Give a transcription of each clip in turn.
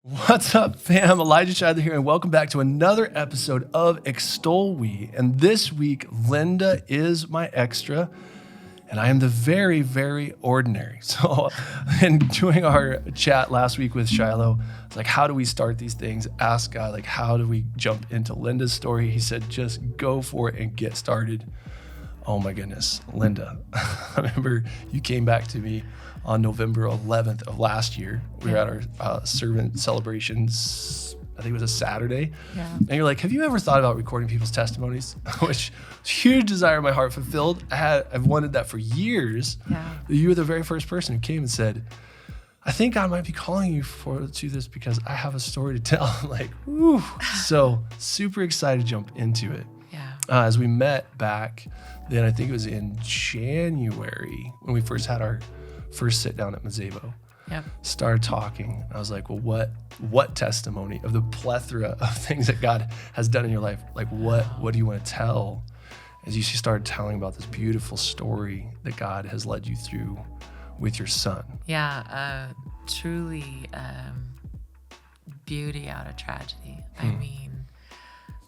What's up, fam? Elijah Shidler here, and welcome back to another episode of EXTOL WE. And this week, Linda is my extra, and I am the very, very ordinary. So, in doing our chat last week with Shiloh, it's like, how do we start these things? Ask God, like, how do we jump into Linda's story? He said, just go for it and get started. Oh my goodness, Linda. I remember you came back to me on November 11th of last year. We were at our servant celebrations. I think it was a Saturday. Yeah. And you're like, have you ever thought about recording people's testimonies? Which huge desire in my heart fulfilled. I've wanted that for years. Yeah. You were the very first person who came and said, I think I might be calling you to this because I have a story to tell. I'm like, woo. So super excited to jump into it. Yeah. As we met back then, I think it was in January when we first had our first sit down at Mazebo. Yep. Started talking. I was like, well, what testimony of the plethora of things that God has done in your life? Like, what do you want to tell? As you started telling about this beautiful story that God has led you through with your son. Yeah. Truly beauty out of tragedy. I mean,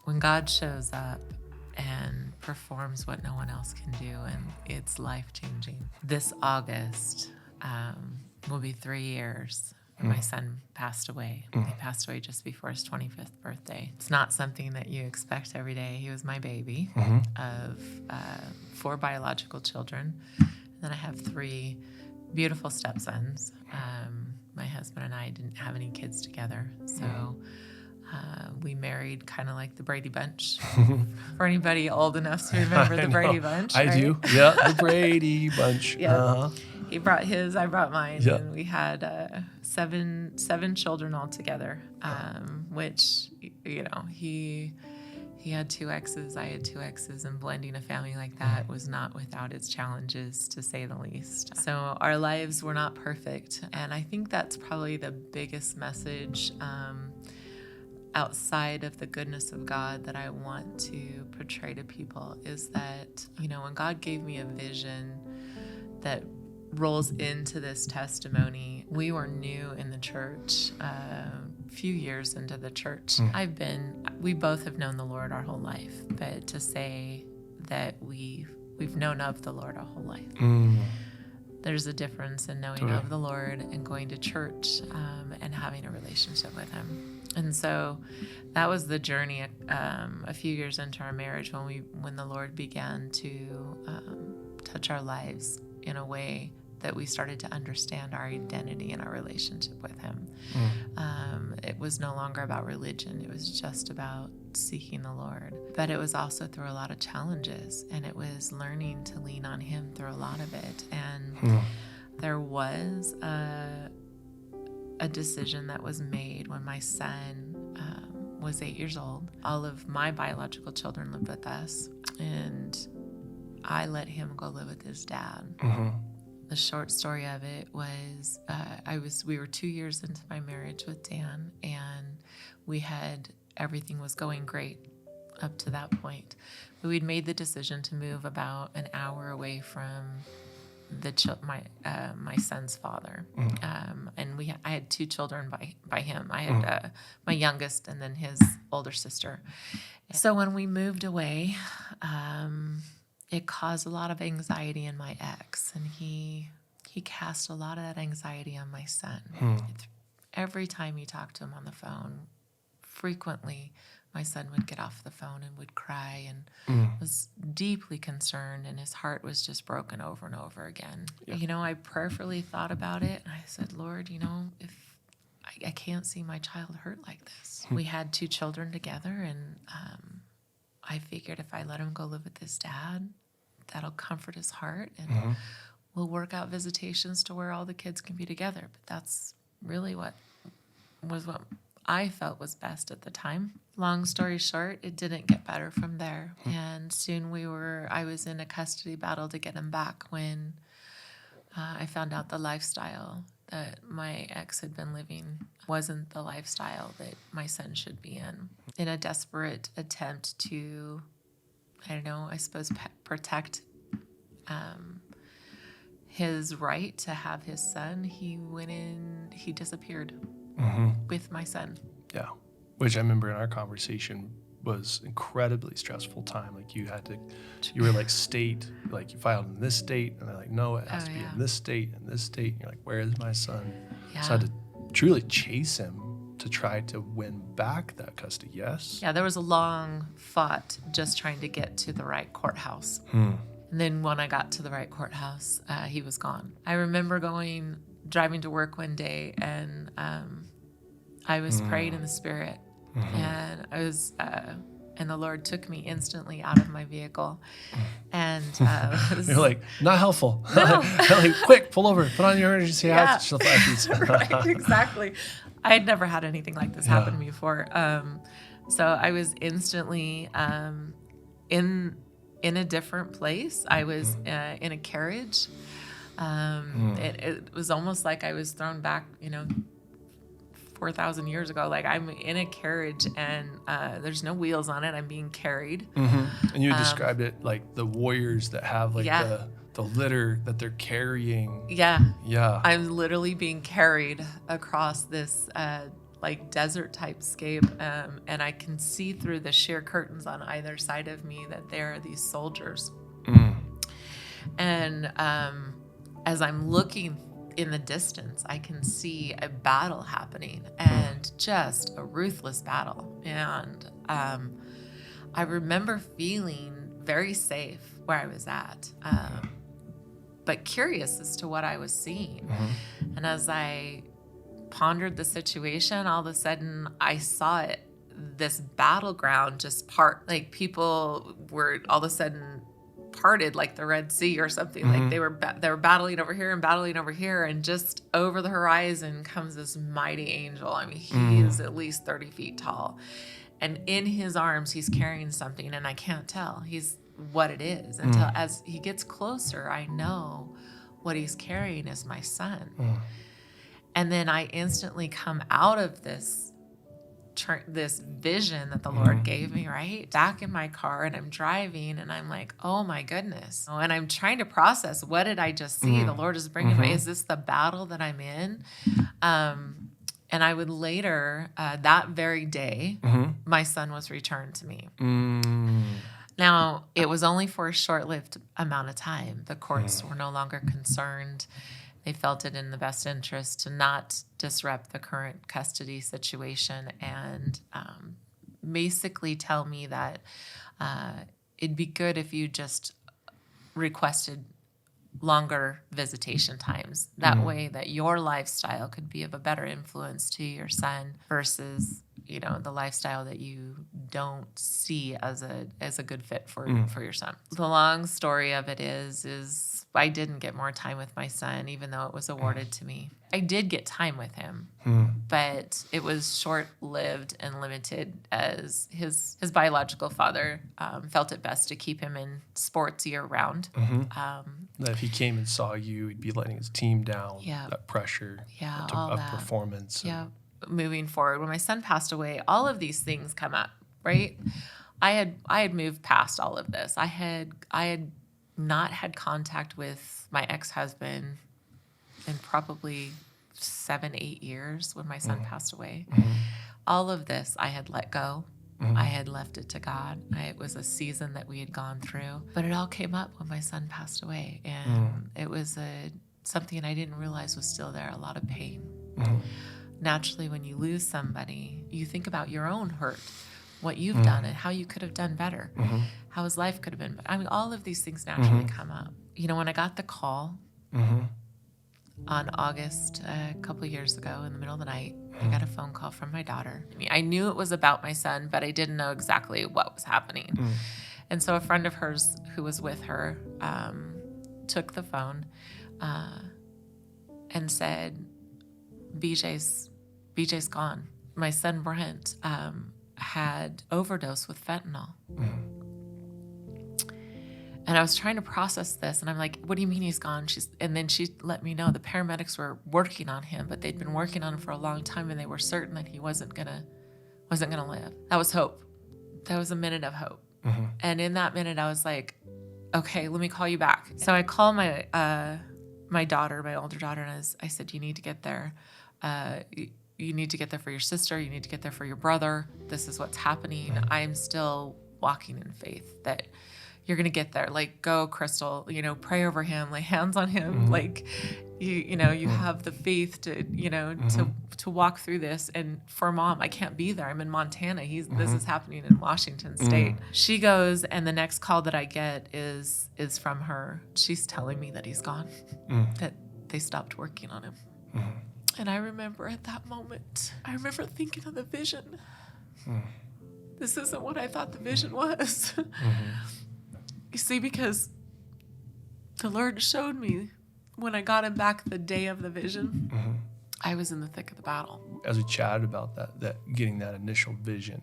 when God shows up and performs what no one else can do, and it's life-changing. This August will be 3 years when my son passed away. He passed away just before his 25th birthday. It's not something that you expect every day. He was my baby of 4 biological children. And then I have 3 beautiful stepsons. My husband and I didn't have any kids together, so we married kind of like the Brady Bunch. For anybody old enough to remember the Brady Bunch. I do. Yeah, the Brady Bunch. Yeah. Uh-huh. He brought his, I brought mine, Yeah. and we had 7 children altogether. Which, you know, he had 2 exes, I had 2 exes, and blending a family like that was not without its challenges, to say the least. So our lives were not perfect, and I think that's probably the biggest message outside of the goodness of God that I want to portray to people, is that, you know, when God gave me a vision that rolls into this testimony, we were new in the church, a few years into the church. We both have known the Lord our whole life, but to say that we've known of the Lord our whole life. There's a difference in knowing of the Lord and going to church and having a relationship with Him. And so that was the journey a few years into our marriage when the Lord began to touch our lives in a way that we started to understand our identity and our relationship with Him. It was no longer about religion. It was just about seeking the Lord. But it was also through a lot of challenges, and it was learning to lean on Him through a lot of it. And there was a decision that was made when my son was 8 years old. All of my biological children lived with us, and I let him go live with his dad. The short story of it was we were 2 years into my marriage with Dan, and everything was going great up to that point. But we'd made the decision to move about an hour away from my son's father, and I had 2 children by him. I had my youngest and then his older sister. So when we moved away, it caused a lot of anxiety in my ex, and he cast a lot of that anxiety on my son. Every time he talked to him on the phone, frequently my son would get off the phone and would cry and was deeply concerned, and his heart was just broken over and over again. Yeah. You know, I prayerfully thought about it, and I said, Lord, you know, if I can't see my child hurt like this. We had 2 children together, and I figured if I let him go live with his dad, that'll comfort his heart, and we'll work out visitations to where all the kids can be together. But that's really what I felt was best at the time. Long story short, it didn't get better from there. And soon I was in a custody battle to get him back when I found out the lifestyle that my ex had been living wasn't the lifestyle that my son should be in. In a desperate attempt to, I suppose protect his right to have his son, he disappeared. with my son. Yeah. Which I remember in our conversation was incredibly stressful time. Like you were like state, like you filed in this state, and they're like, no, it has to be in this state and this state. And you're like, where is my son? Yeah. So I had to truly chase him to try to win back that custody. Yes. Yeah, there was a long fought just trying to get to the right courthouse. And then when I got to the right courthouse, he was gone. I remember driving to work one day, and I was praying in the Spirit, and I was, and the Lord took me instantly out of my vehicle, and you're like, not helpful. No. Like, quick, pull over, put on your emergency Yeah. lights. Right, exactly. I had never had anything like this happen to me before. So I was instantly in a different place. I was in a carriage. It was almost like I was thrown back, 4,000 years ago. Like I'm in a carriage, and there's no wheels on it. I'm being carried. And you described it like the warriors that have like the litter that they're carrying. Yeah. Yeah. I'm literally being carried across this like desert type scape, and I can see through the sheer curtains on either side of me that there are these soldiers. And as I'm looking in the distance, I can see a battle happening, and just a ruthless battle. And I remember feeling very safe where I was at, but curious as to what I was seeing. And as I pondered the situation, all of a sudden I saw it, this battleground just part, like people were all of a sudden parted like the Red Sea or something. Like they were battling over here and battling over here, and just over the horizon comes this mighty angel. I mean, he is at least 30 feet tall, and in his arms he's carrying something, and I can't tell what it is until as he gets closer, I know what he's carrying is my son. And then I instantly come out of this vision that the Lord gave me, right? Back in my car, and I'm driving, and I'm like, oh my goodness. And I'm trying to process, what did I just see? The Lord is bringing me. Is this the battle that I'm in? And I would later, that very day, my son was returned to me. Now, it was only for a short-lived amount of time. The courts were no longer concerned. They felt it in the best interest to not disrupt the current custody situation, and basically tell me that it'd be good if you just requested longer visitation times. That way that your lifestyle could be of a better influence to your son versus, the lifestyle that you don't see as a good fit for your son. The long story of it is I didn't get more time with my son, even though it was awarded to me. I did get time with him, but it was short-lived and limited, as his biological father felt it best to keep him in sports year-round. That if he came and saw you, he'd be letting his team down. Yeah. That pressure all of that. performance. Yeah. Moving forward, when my son passed away, all of these things come up, right? I had moved past all of this. I had not had contact with my ex-husband in probably 7-8 years when my son passed away. All of this I had let go. I had left it to God. It was a season that we had gone through, but it all came up when my son passed away, and it was something I didn't realize was still there, a lot of pain. Naturally, when you lose somebody, you think about your own hurt, what you've done and how you could have done better, how his life could have been. I mean, all of these things naturally come up. When I got the call on August, a couple of years ago, in the middle of the night, I got a phone call from my daughter. I knew it was about my son, but I didn't know exactly what was happening. And so a friend of hers who was with her took the phone and said, BJ's gone. My son Brent had overdosed with fentanyl. And I was trying to process this, and I'm like, what do you mean he's gone? And then she let me know the paramedics were working on him, but they'd been working on him for a long time, and they were certain that he wasn't gonna live. That was hope. That was a minute of hope. And in that minute, I was like, okay, let me call you back. So I called my daughter, my older daughter, and I said, you need to get there. you need to get there for your sister. You need to get there for your brother. This is what's happening. I'm still walking in faith that you're going to get there. Like, go, Crystal, pray over him, lay hands on him. Like, you have the faith to, to walk through this. And for Mom, I can't be there. I'm in Montana. This is happening in Washington State. She goes, and the next call that I get is from her. She's telling me that he's gone, that they stopped working on him. And I remember at that moment, thinking of the vision. This isn't what I thought the vision was. You see, because the Lord showed me when I got him back the day of the vision, I was in the thick of the battle. As we chatted about that getting that initial vision,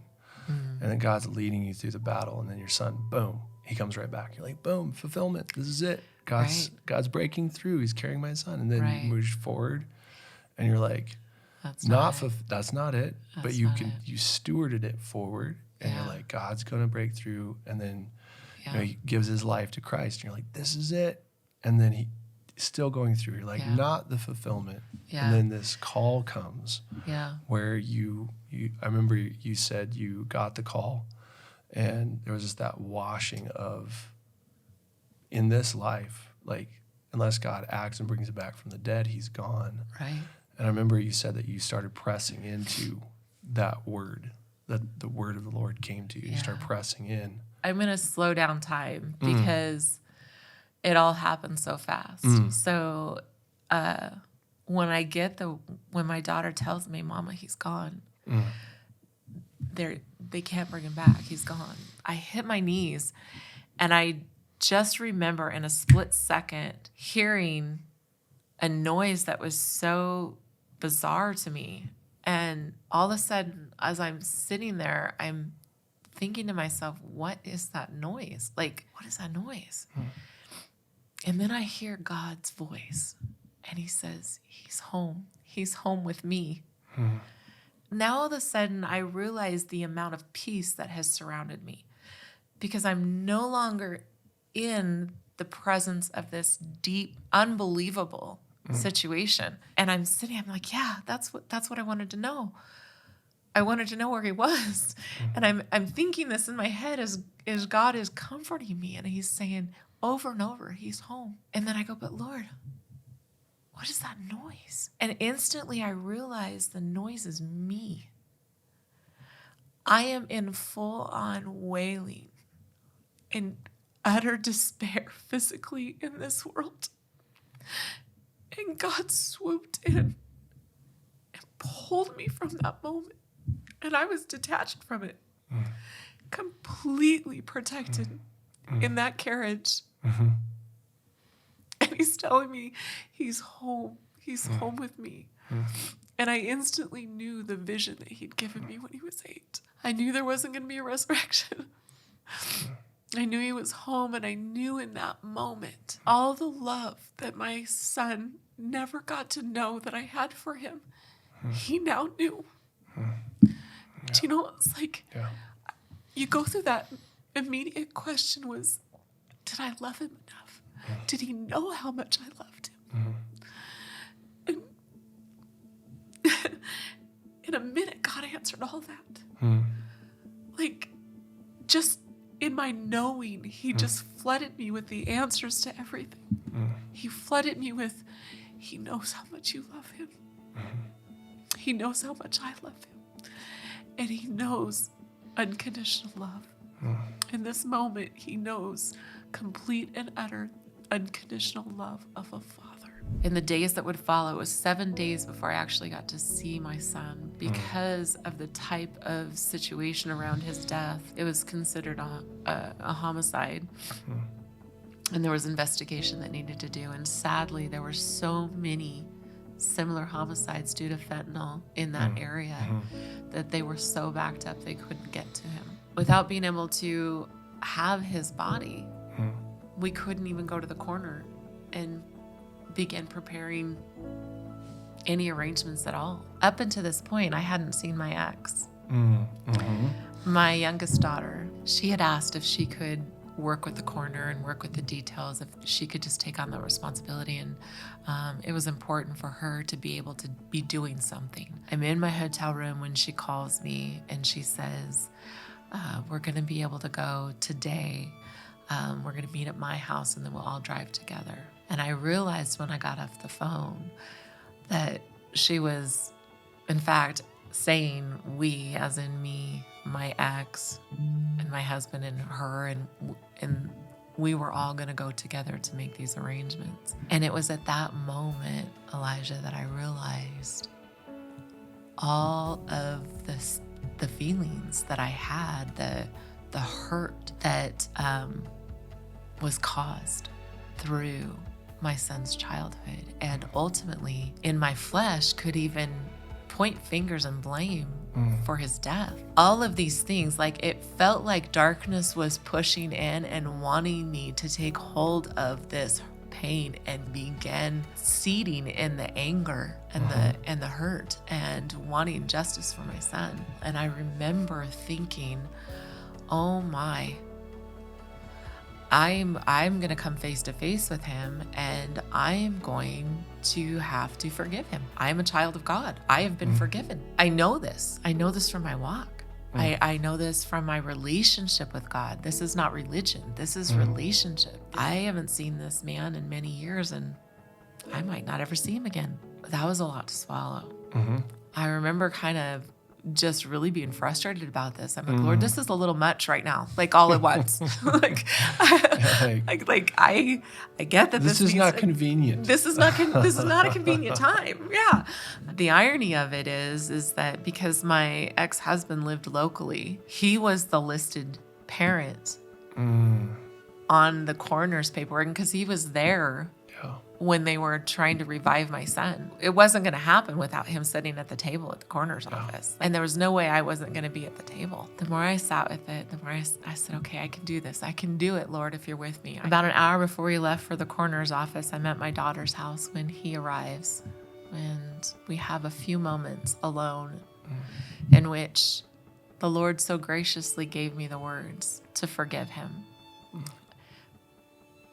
and then God's leading you through the battle, and then your son, boom, he comes right back. You're like, boom, fulfillment. This is it. God's breaking through. He's carrying my son. And then you move forward, and you're like, that's not it. But you stewarded it forward, and you're like, God's going to break through, and then he gives his life to Christ, and you're like, this is it. And then he's still going through. You're like, not the fulfillment. And then this call comes where I remember you said you got the call, and there was just that washing of, in this life, like, unless God acts and brings it back from the dead, he's gone. Right. And I remember you said that you started pressing into that word, that the word of the Lord came to you. You started pressing in. I'm going to slow down time because it all happened so fast. So when my daughter tells me, Mama, he's gone, they can't bring him back. He's gone. I hit my knees, and I just remember in a split second hearing a noise that was so bizarre to me. And all of a sudden, as I'm sitting there, I'm thinking to myself, what is that noise? Like, what is that noise? And then I hear God's voice, and he says, he's home. He's home with me. Now, all of a sudden, I realize the amount of peace that has surrounded me, because I'm no longer in the presence of this deep, unbelievable situation. And I'm like, yeah, that's what I wanted to know. I wanted to know where he was. And I'm thinking this in my head as God is comforting me, and he's saying over and over, he's home. And then I go, but Lord, what is that noise? And instantly I realize the noise is me. I am in full-on wailing and utter despair physically in this world. And God swooped in and pulled me from that moment. And I was detached from it, completely protected in that carriage. And he's telling me he's home. He's home with me. And I instantly knew the vision that he'd given me when he was 8. I knew there wasn't going to be a resurrection. I knew he was home, and I knew in that moment all the love that my son never got to know that I had for him. He now knew. Do you know, it's like you go through that immediate question was, did I love him enough? Did he know how much I loved him? And in a minute, God answered all that. Like, just in my knowing, he just flooded me with the answers to everything. He flooded me with, he knows how much you love him. He knows how much I love him. And he knows unconditional love. In this moment, he knows complete and utter unconditional love of a father. In the days that would follow, it was 7 days before I actually got to see my son because of the type of situation around his death. It was considered a homicide. And there was investigation that needed to do. And sadly, there were so many similar homicides due to fentanyl in that area that they were so backed up they couldn't get to him. Without being able to have his body, we couldn't even go to the corner and begin preparing any arrangements at all. Up until this point, I hadn't seen my ex. My youngest daughter, she had asked if she could work with the coroner and work with the details, if she could just take on the responsibility. And it was important for her to be able to be doing something. I'm in my hotel room when she calls me and she says, we're going to be able to go today. We're going to meet at my house and then we'll all drive together. And I realized when I got off the phone that she was, in fact, saying we, as in me, my ex, and my husband, and her, and we were all going to go together to make these arrangements. And it was at that moment, Elijah, that I realized all of the feelings that I had, the hurt that was caused through my son's childhood, and ultimately in my flesh could even point fingers and blame for his death. All of these things, like it felt like darkness was pushing in and wanting me to take hold of this pain and begin seeding in the anger and the hurt and wanting justice for my son. And I remember thinking, oh my, I'm going to come face to face with him, and I am going to have to forgive him. I am a child of God. I have been forgiven. I know this. I know this from my walk. I know this from my relationship with God. This is not religion. This is relationship. I haven't seen this man in many years, and I might not ever see him again. That was a lot to swallow. I remember kind of just really being frustrated about this. I'm like, Lord, this is a little much right now, like all at once. I get that this is not convenient. This is not a convenient time. Yeah. The irony of it is that because my ex-husband lived locally, he was the listed parent on the coroner's paperwork, because he was there when they were trying to revive my son. It wasn't going to happen without him sitting at the table at the coroner's office. And there was no way I wasn't going to be at the table. The more I sat with it, the more I said, okay, I can do this. I can do it, Lord, if you're with me. About an hour before we left for the coroner's office, I'm at my daughter's house when he arrives. And we have a few moments alone in which the Lord so graciously gave me the words to forgive him.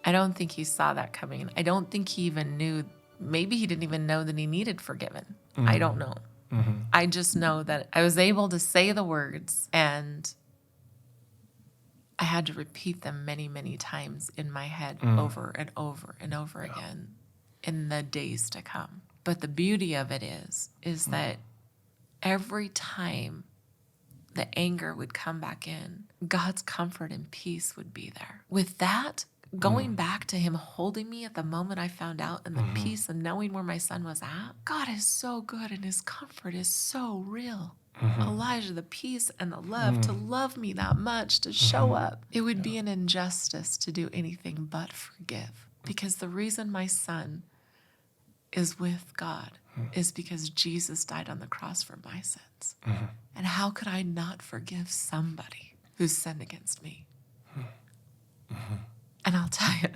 I don't think he saw that coming. I don't think he even knew. Maybe he didn't even know that he needed forgiven. I don't know. I just know that I was able to say the words, and I had to repeat them many, many times in my head over and over and over again in the days to come. But the beauty of it is that every time the anger would come back in, God's comfort and peace would be there. With that, going back to him holding me at the moment I found out, and the peace and knowing where my son was at, God is so good and his comfort is so real. Elijah, the peace and the love, to love me that much, to show up. It would be an injustice to do anything but forgive, because the reason my son is with God is because Jesus died on the cross for my sins. And how could I not forgive somebody who's sinned against me? And I'll tell you,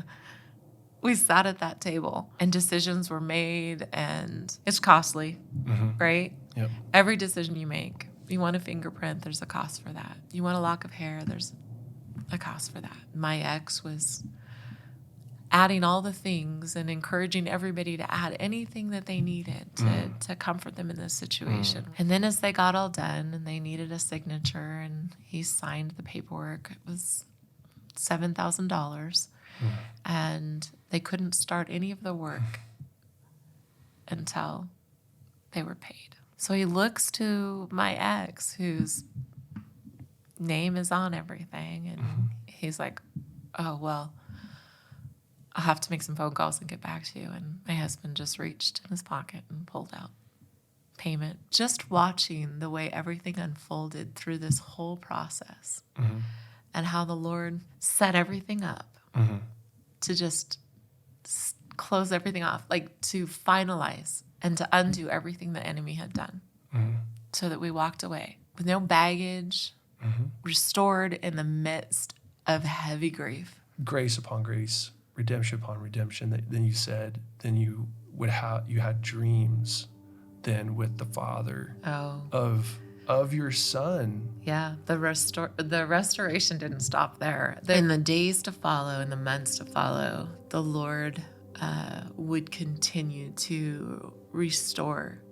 we sat at that table and decisions were made, and it's costly, right? Yep. Every decision you make, you want a fingerprint, there's a cost for that. You want a lock of hair, there's a cost for that. My ex was adding all the things and encouraging everybody to add anything that they needed to comfort them in this situation. And then as they got all done and they needed a signature and he signed the paperwork, it was $7,000, and they couldn't start any of the work until they were paid. So he looks to my ex, whose name is on everything, and he's like, oh, well, I'll have to make some phone calls and get back to you. And my husband just reached in his pocket and pulled out payment. Just watching the way everything unfolded through this whole process, and how the Lord set everything up to just close everything off, like to finalize and to undo everything the enemy had done, so that we walked away with no baggage, restored in the midst of heavy grief. Grace upon grace, redemption upon redemption. Then you said, then you had dreams then with the Father of of your son. Yeah, the restoration didn't stop there. In the days to follow, in the months to follow, the Lord would continue to restore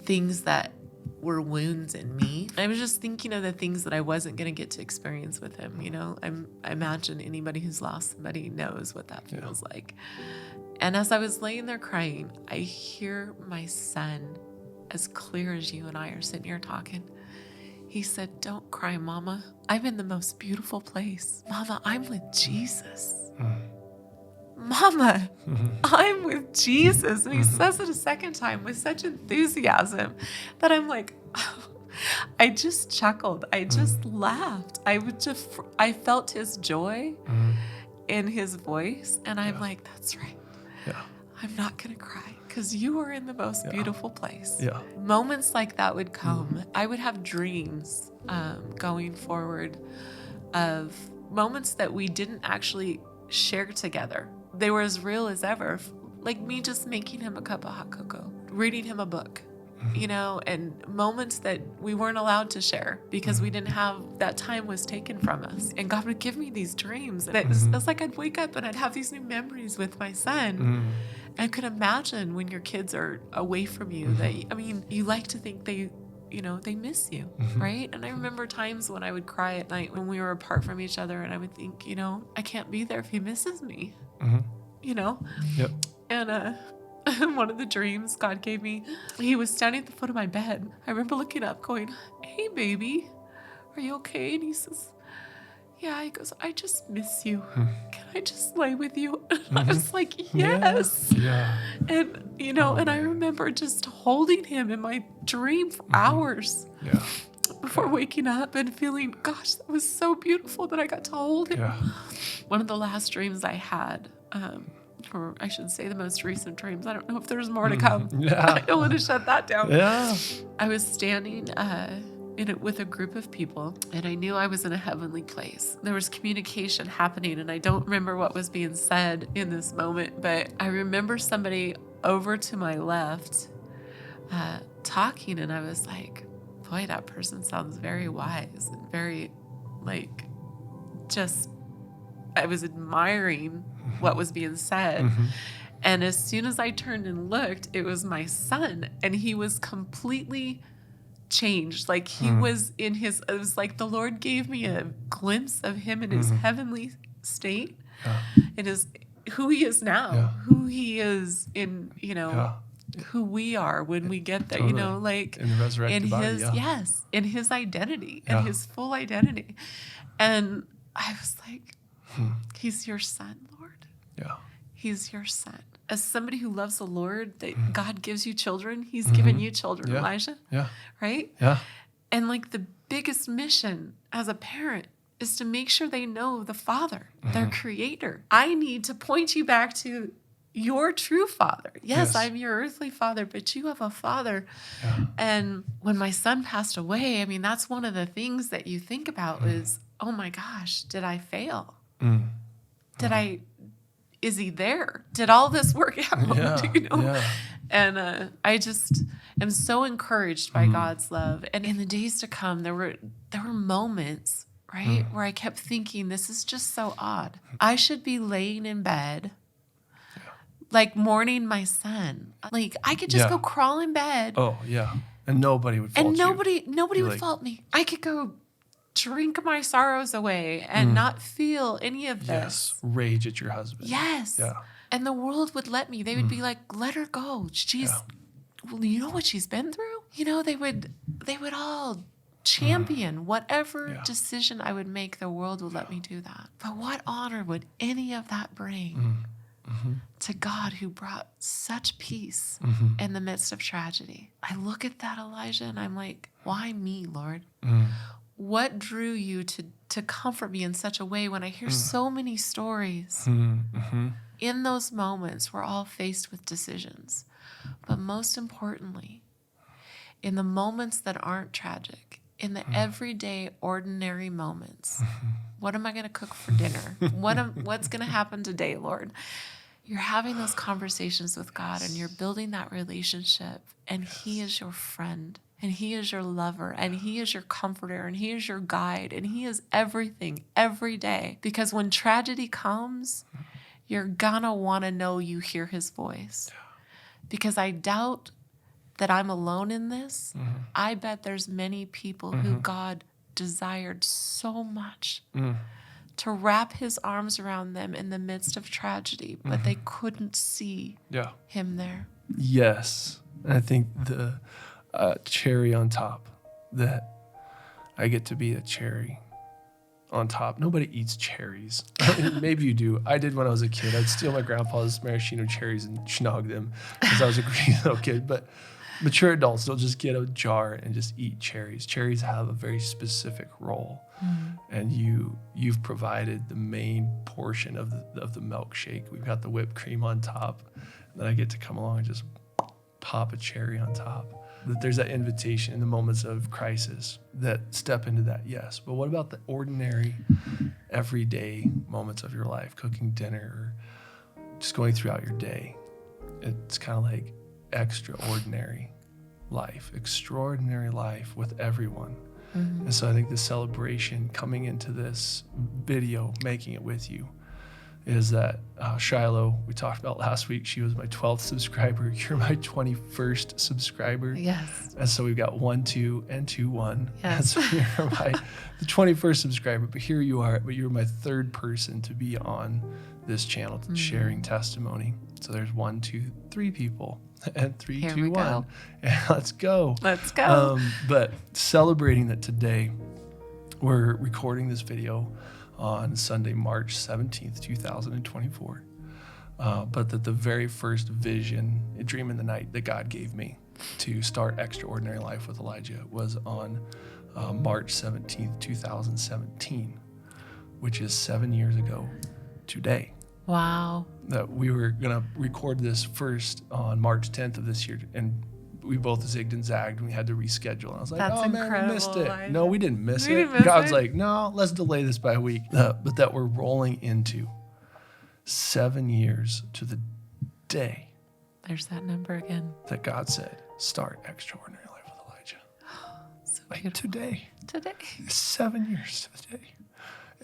things that were wounds in me. I was just thinking of the things that I wasn't going to get to experience with him. I imagine anybody who's lost somebody knows what that feels like. And as I was laying there crying, I hear my son, as clear as you and I are sitting here talking. He said, "Don't cry, Mama. I'm in the most beautiful place. Mama, I'm with Jesus. Mama, I'm with Jesus." And he says it a second time with such enthusiasm that I'm like, I just chuckled. I just laughed. I felt his joy in his voice. And I'm like, that's right. Yeah. I'm not going to cry because you are in the most beautiful place. Yeah. Moments like that would come. I would have dreams going forward of moments that we didn't actually share together. They were as real as ever. Like me just making him a cup of hot cocoa, reading him a book, and moments that we weren't allowed to share because we didn't have, that time was taken from us. And God would give me these dreams. And it's like I'd wake up and I'd have these new memories with my son. I could imagine when your kids are away from you you like to think they miss you, right? And I remember times when I would cry at night when we were apart from each other and I would think, I can't be there if he misses me, Yep. And one of the dreams God gave me, he was standing at the foot of my bed. I remember looking up going, "Hey, baby, are you okay?" And he says, "Yeah." He goes, "I just miss you. Can I just lay with you?" And I was like, "Yes." Yeah. And, and I remember just holding him in my dream for hours before waking up and feeling, gosh, that was so beautiful that I got to hold him. Yeah. One of the last dreams I had, or I should say the most recent dreams, I don't know if there's more to come. I don't want to shut that down. Yeah. I was standing with a group of people, and I knew I was in a heavenly place. There was communication happening, and I don't remember what was being said in this moment, but I remember somebody over to my left talking, and I was like, boy, that person sounds very wise and very, I was admiring what was being said. And as soon as I turned and looked, it was my son, and he was completely changed. Like he was it was like the Lord gave me a glimpse of him in his heavenly state, in who he is now, who he is in, who we are when we get there, Totally. In the resurrected body, in his identity and his full identity. And I was like, he's your son, Lord. Yeah. He's your son. As somebody who loves the Lord, that God gives you children, he's given you children, Elijah. Yeah. Right? Yeah. And the biggest mission as a parent is to make sure they know the Father, their creator. I need to point you back to your true father. Yes, I'm your earthly father, but you have a father. Yeah. And when my son passed away, that's one of the things that you think about is, oh my gosh, did I fail? Is he there? Did all this work out? Yeah. And I just am so encouraged by God's love. And in the days to come, there were moments, right, where I kept thinking, this is just so odd. I should be laying in bed, mourning my son. I could just go crawl in bed. Oh, yeah. And nobody would fault you. And nobody would fault me. I could go drink my sorrows away and not feel any of this. Yes. Rage at your husband. Yes. Yeah. And the world would let me. They would be like, let her go. Well, you know what she's been through? They would all champion whatever decision I would make. The world would let me do that. But what honor would any of that bring to God, who brought such peace in the midst of tragedy? I look at that, Elijah, and I'm like, why me, Lord? What drew you to comfort me in such a way when I hear so many stories? In those moments, we're all faced with decisions. But most importantly, in the moments that aren't tragic, in the everyday, ordinary moments, what am I going to cook for dinner? What's going to happen today, Lord? You're having those conversations with God, and you're building that relationship, and He is your friend. And he is your lover, and he is your comforter, and he is your guide, and he is everything every day. Because when tragedy comes, you're gonna want to know you hear his voice. Because I doubt that I'm alone in this. I bet there's many people who God desired so much to wrap his arms around them in the midst of tragedy, but they couldn't see him there. Yes. And I think the cherry on top, that I get to be a cherry on top. Nobody eats cherries. Maybe you do. I did when I was a kid. I'd steal my grandpa's maraschino cherries and schnog them because I was a greedy little kid. But mature adults, they'll just get a jar and just eat cherries. Cherries have a very specific role. And you've provided the main portion of the milkshake. We've got the whipped cream on top. And then I get to come along and just pop a cherry on top. That there's that invitation in the moments of crisis that step into that, yes. But what about the ordinary, everyday moments of your life, cooking dinner or just going throughout your day? It's kind of like extraordinary life, extraordinary life with everyone. And so I think the celebration coming into this video, making it with you, is that Shiloh, we talked about last week, she was my 12th subscriber. You're my 21st subscriber. Yes. And so we've got 1, 2, and 2, 1. Yes. And so you're the 21st subscriber, but here you are, but you're my third person to be on this channel sharing testimony. So there's 1, 2, 3 people, and 3, Here 2, we 1. go. And let's go. Let's go. But celebrating that today, we're recording this video on Sunday, March 17th, 2024. But that the very first vision, a dream in the night that God gave me to start Extraordinary Life with Elijah was on March 17th, 2017, which is 7 years ago today. Wow. That we were going to record this first on March 10th of this year, and we both zigged and zagged, and we had to reschedule. And I was like, That's oh man, incredible, we missed it. Elijah. No, we didn't miss We it. didn't miss God's it. like, no, let's delay this by a week. But that we're rolling into 7 years to the day There's that number again. that God said, start Extraordinary Life with Elijah. So Like beautiful. today, Today. 7 years to the day.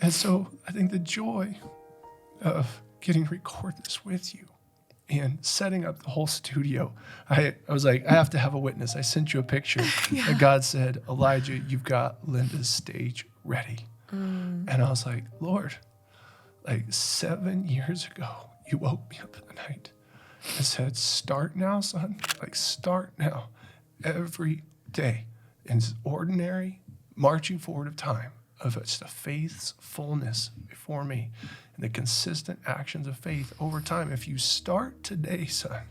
And so I think the joy of getting to record this with you and setting up the whole studio, I was like, I have to have a witness. I sent you a picture. And God said, Elijah, you've got Linda's stage ready. And I was like, Lord, like 7 years ago, you woke me up in the night and said, start now, son. Like, start now. Every day in this ordinary marching forward of time, of just a faith's fullness before me and the consistent actions of faith over time. If you start today, son,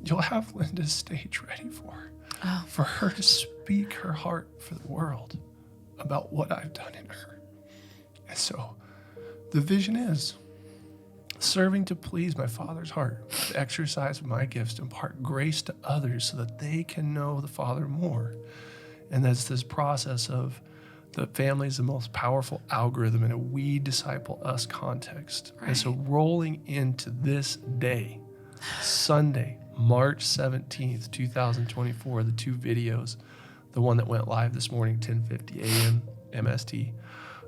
you'll have Linda's stage ready for her to speak her heart for the world about what I've done in her. And so the vision is serving to please my Father's heart, to exercise my gifts, to impart grace to others so that they can know the Father more. And that's this process of the family is the most powerful algorithm in a we disciple us context. Right. And so rolling into this day, Sunday, March 17th, 2024, the 2 videos, the one that went live this morning, 10:50 a.m. MST,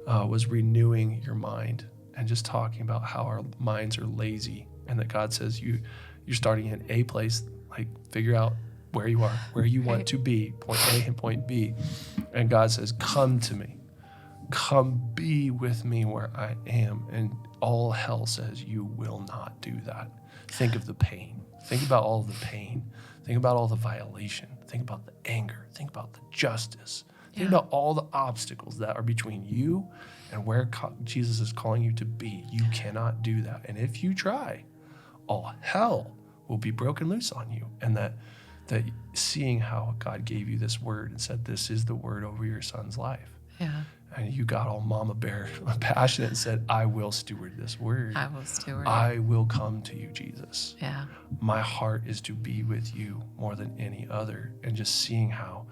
was renewing your mind and just talking about how our minds are lazy and that God says you're starting in a place, like figure out where you are, where you want to be, point A and point B. And God says, come to me. Come be with me where I am. And all hell says you will not do that. Think of the pain. Think about all the pain. Think about all the violation. Think about the anger. Think about the justice. Think about all the obstacles that are between you and where Jesus is calling you to be. You cannot do that. And if you try, all hell will be broken loose on you. And that seeing how God gave you this word and said, this is the word over your son's life. Yeah. And you got all mama bear passionate and said, I will steward this word. I will steward. I will come to you, Jesus. Yeah. My heart is to be with you more than any other. And just seeing how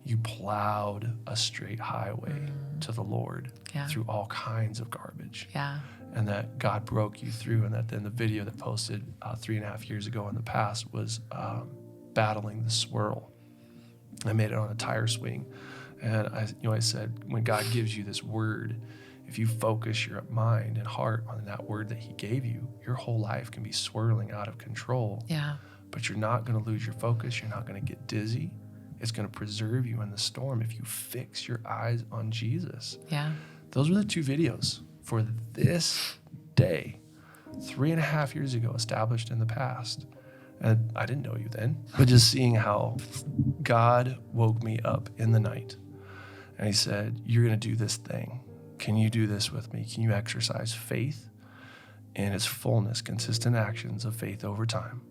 you plowed a straight highway to the Lord through all kinds of garbage. Yeah. And that God broke you through, and that then the video that posted 3.5 years ago in the past was battling the swirl I made it on a tire swing. And I said, when God gives you this word, if you focus your mind and heart on that word that he gave you, your whole life can be swirling out of control. Yeah. But you're not going to lose your focus. You're not going to get dizzy. It's going to preserve you in the storm if you fix your eyes on Jesus. Yeah. Those were the 2 videos for this day, 3.5 years ago, established in the past. And I didn't know you then, but just seeing how God woke me up in the night and he said, you're going to do this thing. Can you do this with me? Can you exercise faith in its fullness, consistent actions of faith over time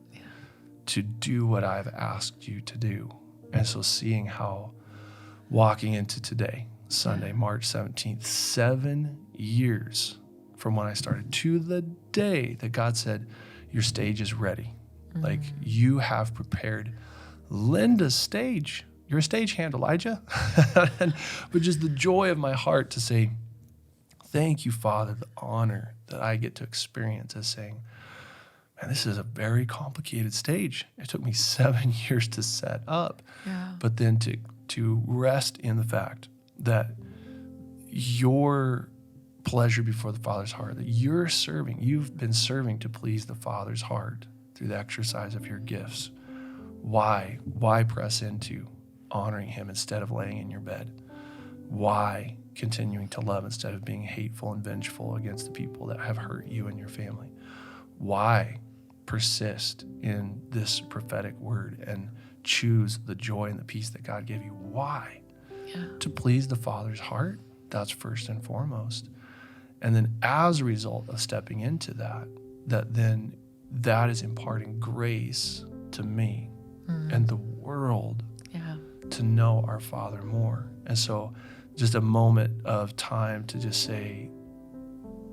to do what I've asked you to do? And so seeing how walking into today, Sunday, March 17th, 7 years from when I started to the day that God said, your stage is ready. Like you have prepared Linda's stage. You're a stagehand, Elijah. But just the joy of my heart to say, thank you, Father, the honor that I get to experience as saying, man, this is a very complicated stage. It took me 7 years to set up. Yeah. But then to rest in the fact that your pleasure before the Father's heart, that you've been serving to please the Father's heart through the exercise of your gifts. Why press into honoring him instead of laying in your bed? Why continuing to love instead of being hateful and vengeful against the people that have hurt you and your family? Why persist in this prophetic word and choose the joy and the peace that God gave you? Why? Yeah. To please the Father's heart. That's first and foremost. And then as a result of stepping into that is imparting grace to me and the world to know our Father more. And so just a moment of time to just say,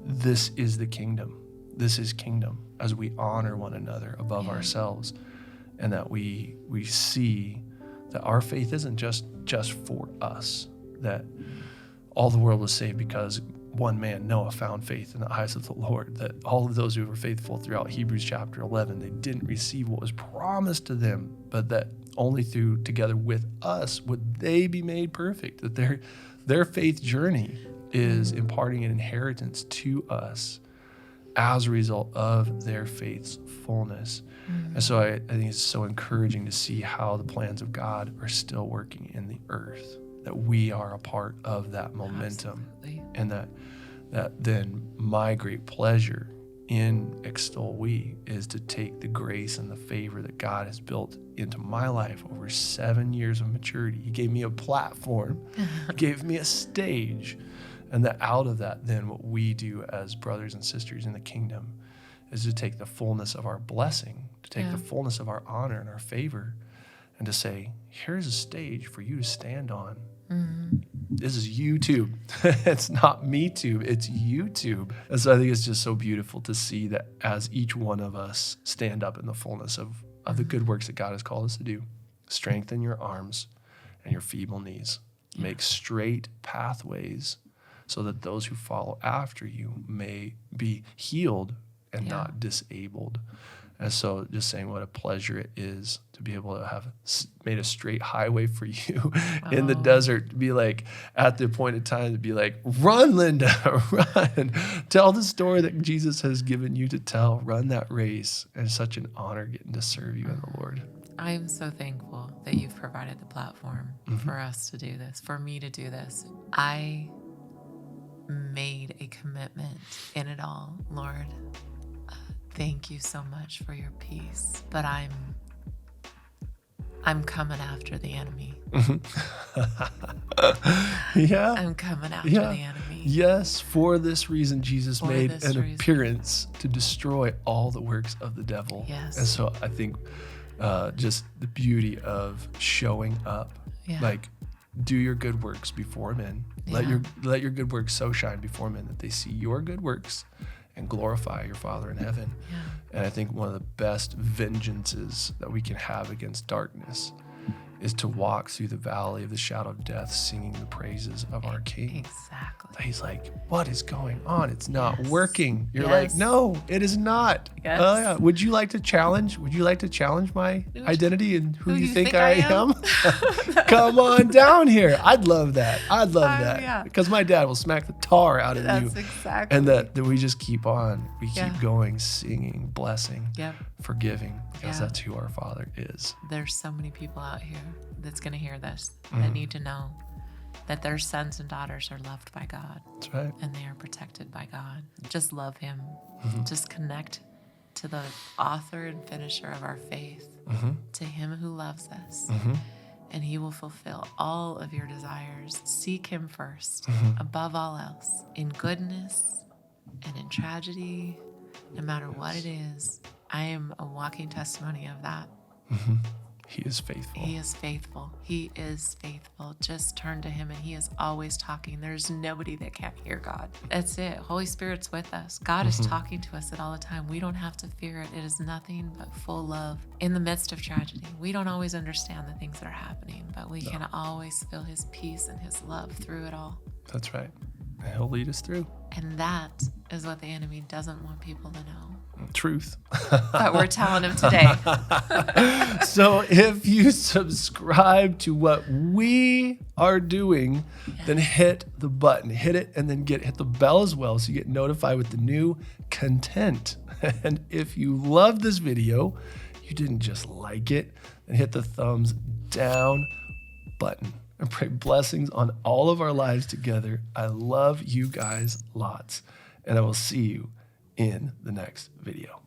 this is the kingdom. This is kingdom as we honor one another above ourselves, and that we see that our faith isn't just for us, that all the world was saved because one man, Noah, found faith in the eyes of the Lord, that all of those who were faithful throughout Hebrews chapter 11, they didn't receive what was promised to them, but that only through together with us would they be made perfect, that their faith journey is imparting an inheritance to us as a result of their faith's fullness. And so I think it's so encouraging to see how the plans of God are still working in the earth, that we are a part of that momentum. Absolutely. And that then my great pleasure in EXTOL WE is to take the grace and the favor that God has built into my life over 7 years of maturity. He gave me a platform, he gave me a stage, and that out of that, then what we do as brothers and sisters in the kingdom is to take the fullness of our blessing, to take the fullness of our honor and our favor, and to say, here's a stage for you to stand on. This is YouTube. It's not me tube, it's YouTube. And so I think it's just so beautiful to see that as each one of us stand up in the fullness of the good works that God has called us to do, strengthen your arms and your feeble knees. Make straight pathways so that those who follow after you may be healed and not disabled. And so just saying what a pleasure it is to be able to have made a straight highway for you in the desert, to be like, at the appointed time, to be like, run, Linda, run. Tell the story that Jesus has given you to tell. Run that race. And it's such an honor getting to serve you in the Lord. I am so thankful that you've provided the platform for us to do this, for me to do this. I made a commitment in it all, Lord. Thank you so much for your peace, but I'm coming after the enemy. I'm coming after the enemy. Yes, for this reason, Jesus made an appearance to destroy all the works of the devil. Yes. And so I think just the beauty of showing up, like do your good works before men. Let your good works so shine before men that they see your good works and glorify your Father in heaven. And I think one of the best vengeances that we can have against darkness is to walk through the valley of the shadow of death, singing the praises of our King. Exactly. He's like, what is going on? It's not Yes. working. You're Yes. like, no, it is not. Yes. Oh yeah. Would you like to challenge my identity and who you think I am? Come on down here. I'd love that. I'd love that. Yeah. Because my dad will smack the tar out of you. That's exactly. And that we just keep on. We Yeah. keep going, singing, blessing, Yep. forgiving, because Yeah. that's who our Father is. There's so many people out here that's going to hear this Mm-hmm. that need to know that their sons and daughters are loved by God That's right. and they are protected by God. Just love Him. Mm-hmm. Just connect to the author and finisher of our faith, to Him who loves us. Mm-hmm. And He will fulfill all of your desires. Seek Him first, above all else, in goodness and in tragedy, no matter what it is. I am a walking testimony of that. He is faithful. He is faithful. He is faithful. Just turn to Him and He is always talking. There's nobody that can't hear God. That's it. Holy Spirit's with us. God is talking to us at all the time. We don't have to fear it. It is nothing but full love in the midst of tragedy. We don't always understand the things that are happening, but we can always feel His peace and His love through it all. That's right. And He'll lead us through. And that is what the enemy doesn't want people to know. Truth. But we're telling him today. So if you subscribe to what we are doing, then hit the button, hit it, and then hit the bell as well so you get notified with the new content. And if you love this video, you didn't just like it, then hit the thumbs down button. And pray blessings on all of our lives together. I love you guys lots. And I will see you in the next video.